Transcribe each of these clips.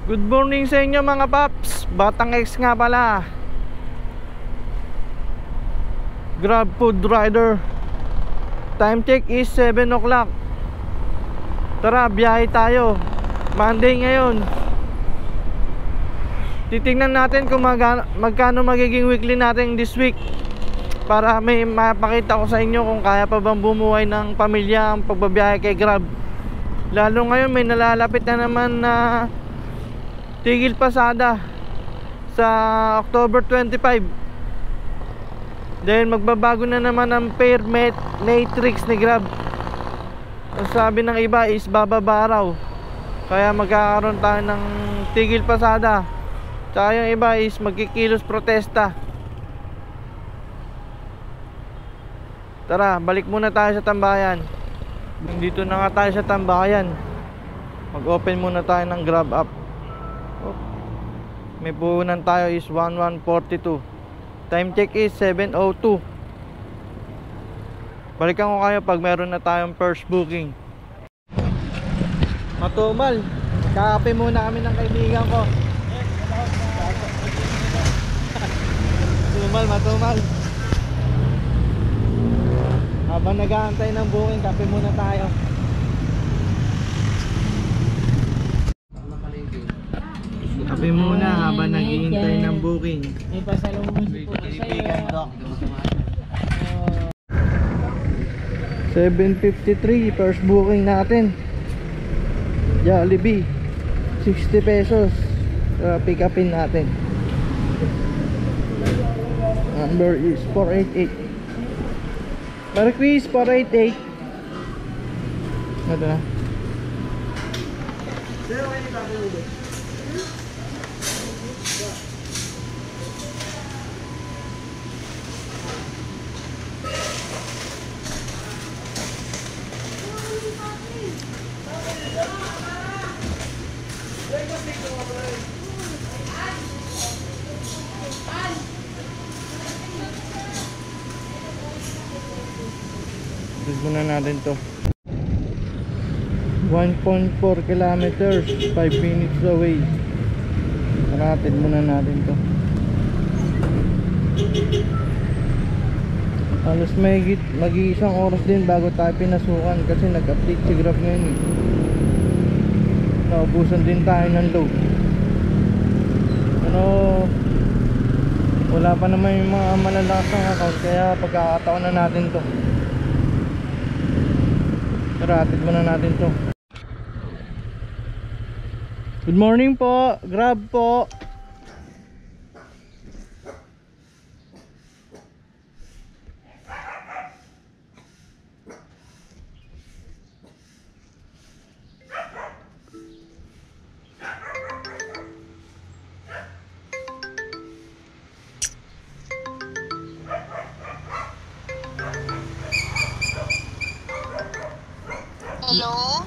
Good morning sa inyo mga paps. Batang X nga pala, Grab food rider. Time check is 7 o'clock. Tara, biyahe tayo. Monday ngayon. Titingnan natin kung magkano magiging weekly natin this week, para may mapakita ko sa inyo kung kaya pa bang bumuhay ng pamilya ang pagbabiyahe kay Grab. Lalo ngayon may nalalapit na naman na tigil pasada sa October 25. Dahil magbabago na naman ang fare matrix ni Grab. Ang sabi ng iba is bababa raw, kaya magkakaroon tayo ng tigil pasada. Tsaka yung iba is magkikilos protesta. Tara, balik muna tayo sa tambayan. Nandito na nga tayo sa tambayan. Mag-open muna tayo ng Grab app. May puhunan tayo is 1142. Time check is 7:02. Balikan ko kayo pag meron na tayong first booking. Matumal, kakape muna kami ng kaibigan ko. Matumal. Habang nag-aantay ng booking, kape muna tayo. Kape muna habang naghihintay ng booking. May pasalubong po sa'yo. 7:53 first booking natin. Jollibee, 60 pesos. Pick upin natin. Number is 488. Marquis 488. Ito na. Dito muna natin to. 1.4 kilometers, 5 minutes away. Natin muna natin to. Alas mag-iisang oras din bago tayo pinasukan kasi nag-update si Grab ngayon. Naubusan din tayo ng load. Pero wala pa naman yung mga malalakas account, kaya pagkakataon na natin to. Ratid muna natin to. Good morning po, Grab po.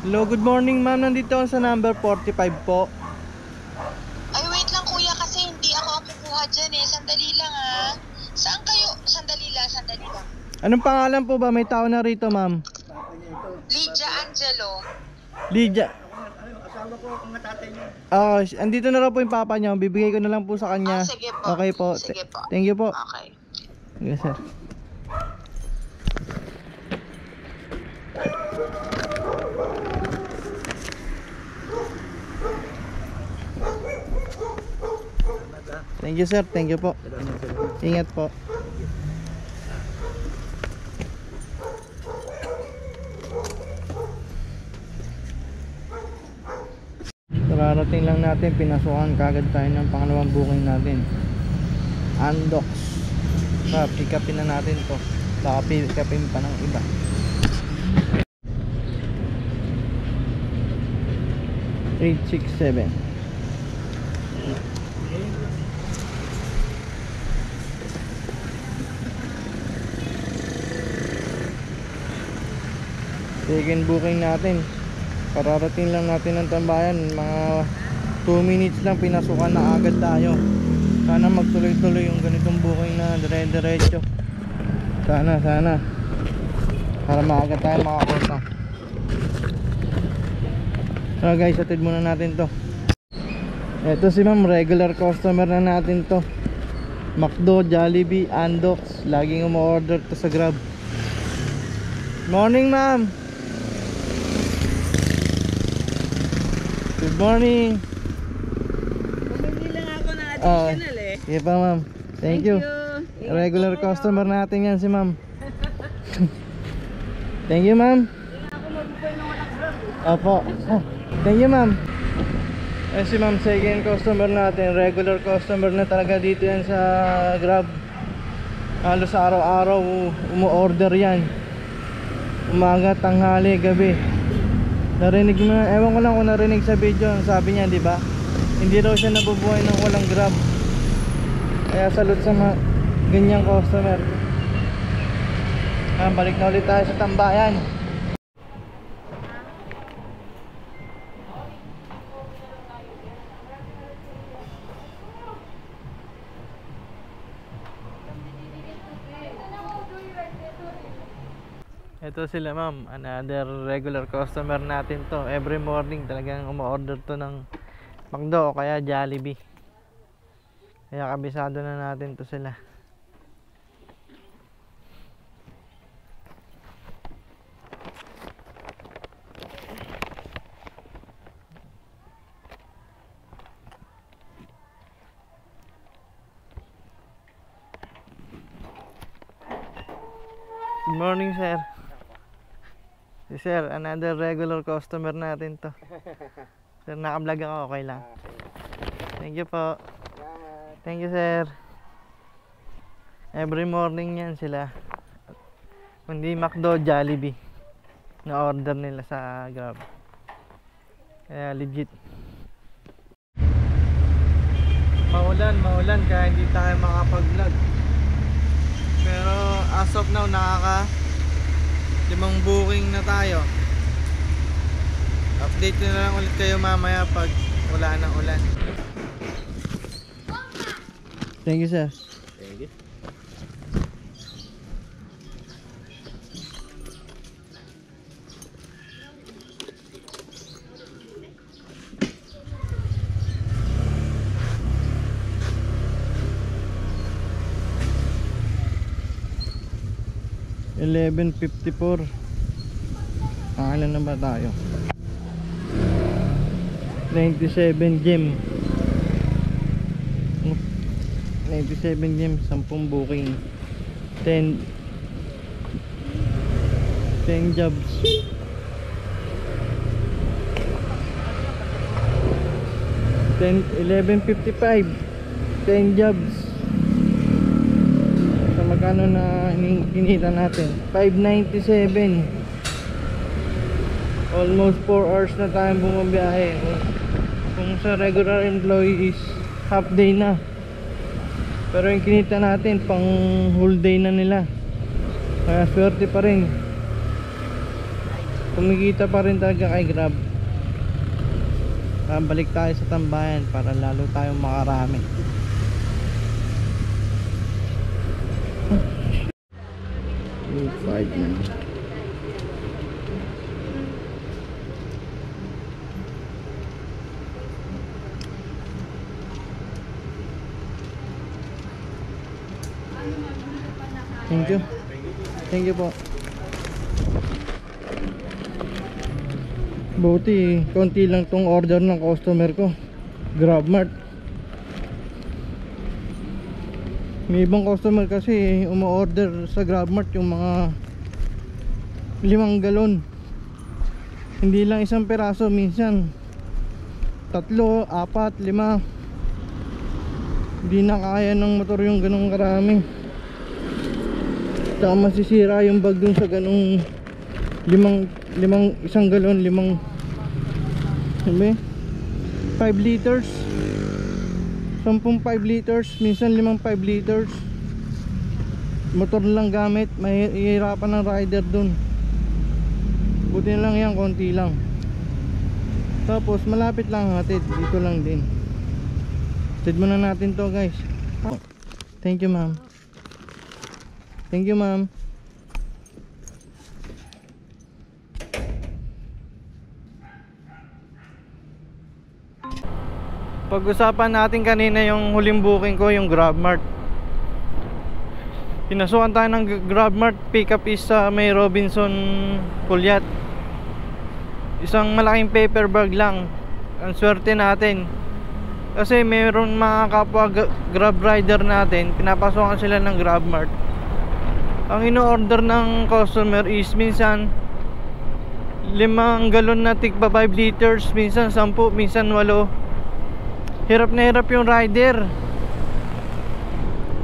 Hello, good morning ma'am. Nandito ako sa number 45 po. Ay, wait lang kuya kasi hindi ako ang kukuha dyan eh. Sandali lang ha. Saan kayo? Sandali lang. Anong pangalan po ba? May tao na rito ma'am. Lydia Angelo. Lydia. Asawa ko ang natatay niyo. Andito na raw po yung papa niyo. Bibigay ko na lang po sa kanya. Sige po. Okay po. Sige po. Thank you po. Okay. Yes sir. Thank you sir, thank you po. Ingat po. Kararating lang natin, pinasukan kagad tayo ng pangalawang booking natin. Andox. Pick upin na natin to. Baka pick upin pa ng iba. Eight, 6, 7. Second booking natin. Kararating lang natin ng tambayan. Mga 2 minutes lang pinasukan na agad tayo. Sana magtuloy-tuloy yung ganitong booking na dire-diretso. Sana para maaga tayo makakuha. So guys, atid muna natin to. Ito si ma'am, regular customer na natin to. McDo, Jollibee, Andox, laging umu-order to sa Grab. Morning ma'am. Good morning. Bumili lang ako ng additional eh. Sige pa ma'am. Thank you. Regular customer natin yan si ma'am. Thank you ma'am. Opo. Thank you ma'am. Eh si ma'am, second customer natin. Regular customer na talaga dito yan sa Grab. Halos araw-araw umu-order yan. Umaga, tanghali, gabi. Narinig mo, ewan ko lang kung narinig sa video. Sabi niya, di ba? Hindi daw siya nabubuhay ng walang Grab. Kaya salute sa mga ganyang customer. Balik na ulit tayo sa tambayan. Ito sila ma'am, another regular customer natin to. Every morning talagang umu-order to ng McDo o kaya Jollibee. Kaya kabisado na natin to sila. Good morning sir. Si sir, another regular customer natin to. Sir, naka-vlog ako, okay lang. Thank you po. Thank you sir. Every morning yan sila. Kundi McDo, Jollibee na order nila sa Grab. Kaya legit. Maulan kaya hindi tayo makapag-vlog. Pero as of now limang booking na tayo. Update na lang ulit kayo mamaya pag wala ng ulan. Thank you sir. Thank you. $11.54. Ilan na ba tayo? 97 gem. 97 gem, 10 booking. 10 jobs. 11.55. 10 jobs. So magkano na kinita natin? 597. Almost 4 hours na tayong bumabiyahe. Kung sa regular employee is half day na. Pero yung kinita natin pang whole day na nila. Kaya swerte pa rin. Kumikita pa rin talaga kay Grab. Balik tayo sa tambayan para lalo tayong makarami. Five na. Thank you. Thank you po. Buti konti lang tong order ng customer ko. GrabMart. May ibang customer kasi umu-order sa GrabMart yung mga 5 galon. Hindi lang isang peraso, minsan 3, 4, 5. Hindi na kaya ng motor yung ganong karami. Saka masisira yung bag dun sa ganong 1 galon, 5 liters. 10 5 liters, minsan 5 liters. Motor lang gamit, mahihirapan ng rider dun. Buti na lang yan, konti lang. Tapos malapit lang hatid, dito lang din. Hatid muna natin to guys. Thank you ma'am. Thank you ma'am. Pag-usapan natin kanina yung huling booking ko, yung GrabMart. Pinasukan tayo ng GrabMart. Pick up is sa may Robinson Pulyat. Isang malaking paper bag lang. Ang swerte natin kasi mayroon mga kapwa Grab rider natin, pinapasokan sila ng GrabMart. Ang ino-order ng customer is minsan 5 galon na tigpa 5 liters, minsan 10, minsan 8. Hirap na hirap yung rider.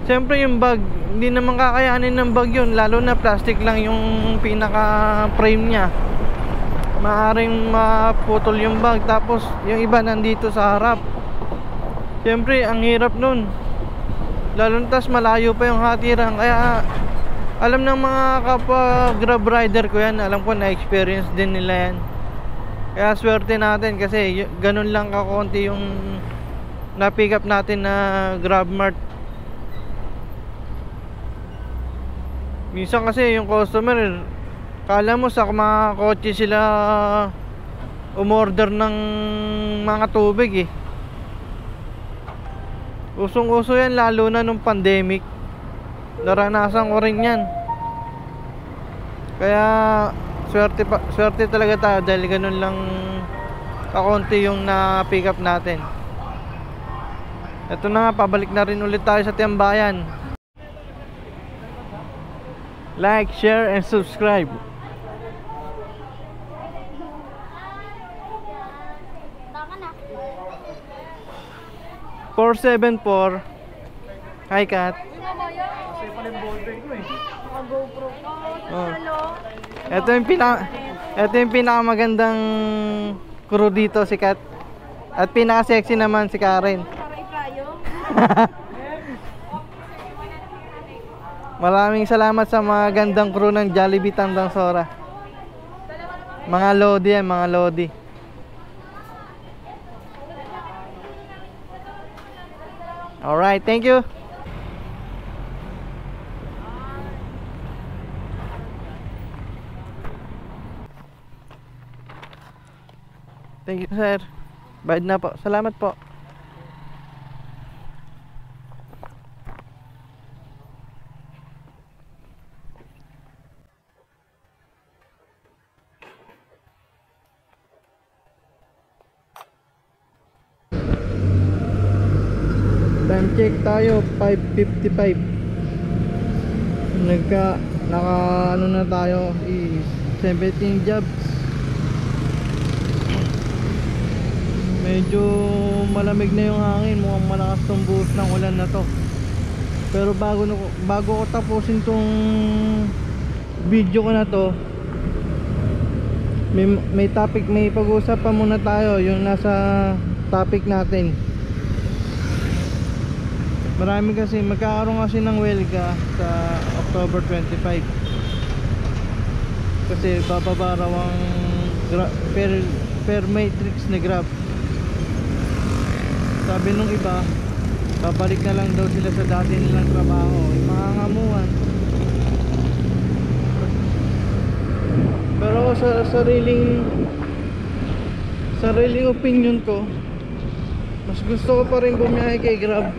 Siyempre yung bag, hindi naman kakayanin ng bag yun, lalo na plastic lang yung pinaka frame nya. Maaring maputol yung bag, tapos yung iba nandito sa harap. Siyempre ang hirap nun, lalo na tas malayo pa yung hatiran. Kaya alam ng mga kapwa Grab rider ko yan, alam ko na experience din nila yan. Kaya swerte natin kasi ganun lang kakonti yung na pick up natin na GrabMart. Minsan kasi yung customer, kala mo sa mga kotse sila umorder ng mga tubig eh. Usong-uso yan lalo na nung pandemic. Naranasan ko rin yan. Kaya swerte talaga tayo dahil ganun lang kakonti yung na pick up natin. Ito na nga, pabalik na rin ulit tayo sa Tiambayan. Like, share, and subscribe. Baka na. 474. Hi, Kat. Naka-GoPro ko. Oh. Hello. Ito yung pinakamagandang crew dito, si Kat. At pinaka-sexy naman si Karen. Paray-payo. Maraming salamat sa mga gandang crew ng Jollibee Tandang Sora. Mga Lodi yan, mga Lodi. Alright, thank you. Thank you, sir. Bayad na po. Salamat po. Time check tayo, 5:55. Naka ano na tayo, 17 jobs. Medyo malamig na yung hangin, mukhang malakas tong buhos ng ulan na to. Pero bago ko tapusin tong video ko na to, may topic, may pag-uusap pa muna tayo, yung nasa topic natin. Marami kasi, magkakaroon kasi ng welga sa October 25. Kasi bababa raw ang per matrix na Grab. Sabi nung iba, babalik na lang daw sila sa dati nilang trabaho. Mga ngamuhan. Pero sa sariling opinion ko, mas gusto ko pa rin bumiyahe kay Grab.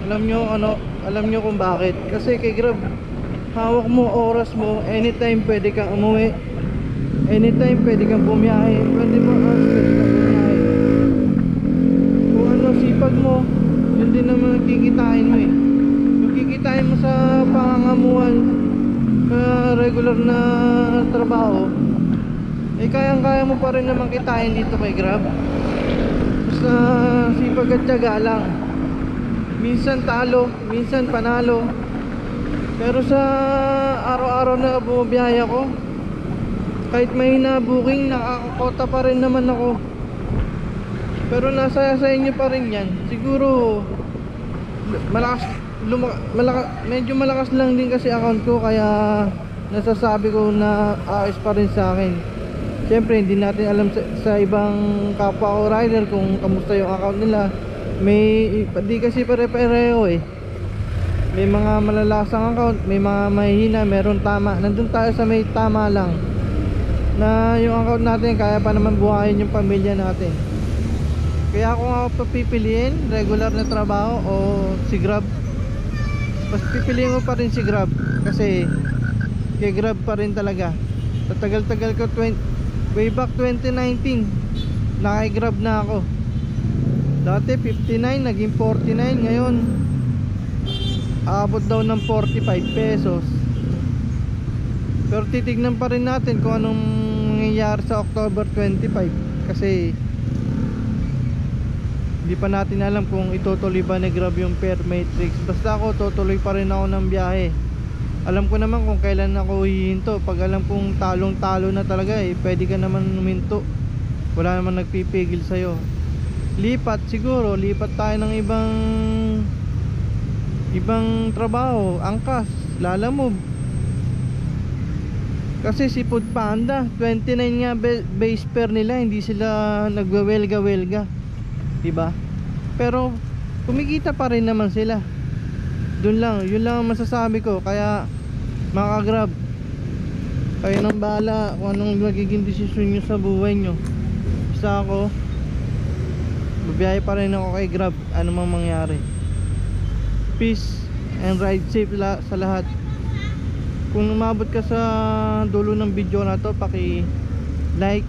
Alam nyo kung bakit. Kasi kay Grab, hawak mo oras mo, anytime pwede kang umuwi, anytime pwede kang bumiyahe, 24 hours pwede kang bumiyahe. Kung ano sipag mo, yun din naman kikitain mo eh. Yung kikitain mo sa pangangamuhan, regular na trabaho, eh kayang-kaya mo pa rin naman kitain dito kay Grab. Basta sipag at tiyaga lang. Minsan talo, minsan panalo. Pero sa araw-araw na bumibiyahe ako, kahit may na-booking, nakakakota pa rin naman ako. Pero nasa sa inyo pa rin yan. Siguro medyo malakas lang din kasi account ko, kaya nasasabi ko na ayos pa rin sa akin. Siyempre hindi natin alam sa ibang kapwa ko rider kung kamusta yung account nila. Di kasi pare-pareho eh. May mga malalasang account, may mga mahihina, meron tama. Nandun tayo sa may tama lang, na yung account natin kaya pa naman buhayin yung pamilya natin. Kaya kung ako papipiliin, regular na trabaho o si Grab, mas pipiliin ko pa rin si Grab. Kasi kay Grab pa rin talaga. Sa tagal-tagal ko, way back 2019 naka-Grab na ako. Dati 59, naging 49. Ngayon aabot daw ng 45 pesos. Pero titignan pa rin natin kung anong mangyayari sa October 25. Kasi hindi pa natin alam kung itutuloy ba ni Grab yung fare matrix. Basta ako, tutuloy pa rin ako ng biyahe. Alam ko naman kung kailan ako hihinto. Pag alam kong talong-talo na talaga pwede ka naman huminto. Wala naman nagpipigil sa'yo. Lipat siguro, lipat tayo ng ibang trabaho. Angkas, Lalamove. Kasi si Food Panda 29 nga base fare nila, hindi sila nagwewelga-welga, diba? Pero kumikita pa rin naman sila. Yun lang ang masasabi ko. Kaya mga Grab, kayo nang bahala kung anong magiging desisyon nyo sa buhay nyo. Basta ako, babiyahe pa rin ako kay Grab, ano mang mangyari. Peace and ride safe sa lahat. Kung umabot ka sa dulo ng video na to, paki-like,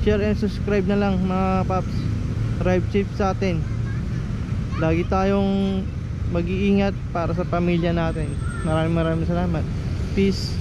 share and subscribe na lang mga paps. Ride safe sa atin. Lagi tayong mag-iingat para sa pamilya natin. Maraming salamat. Peace.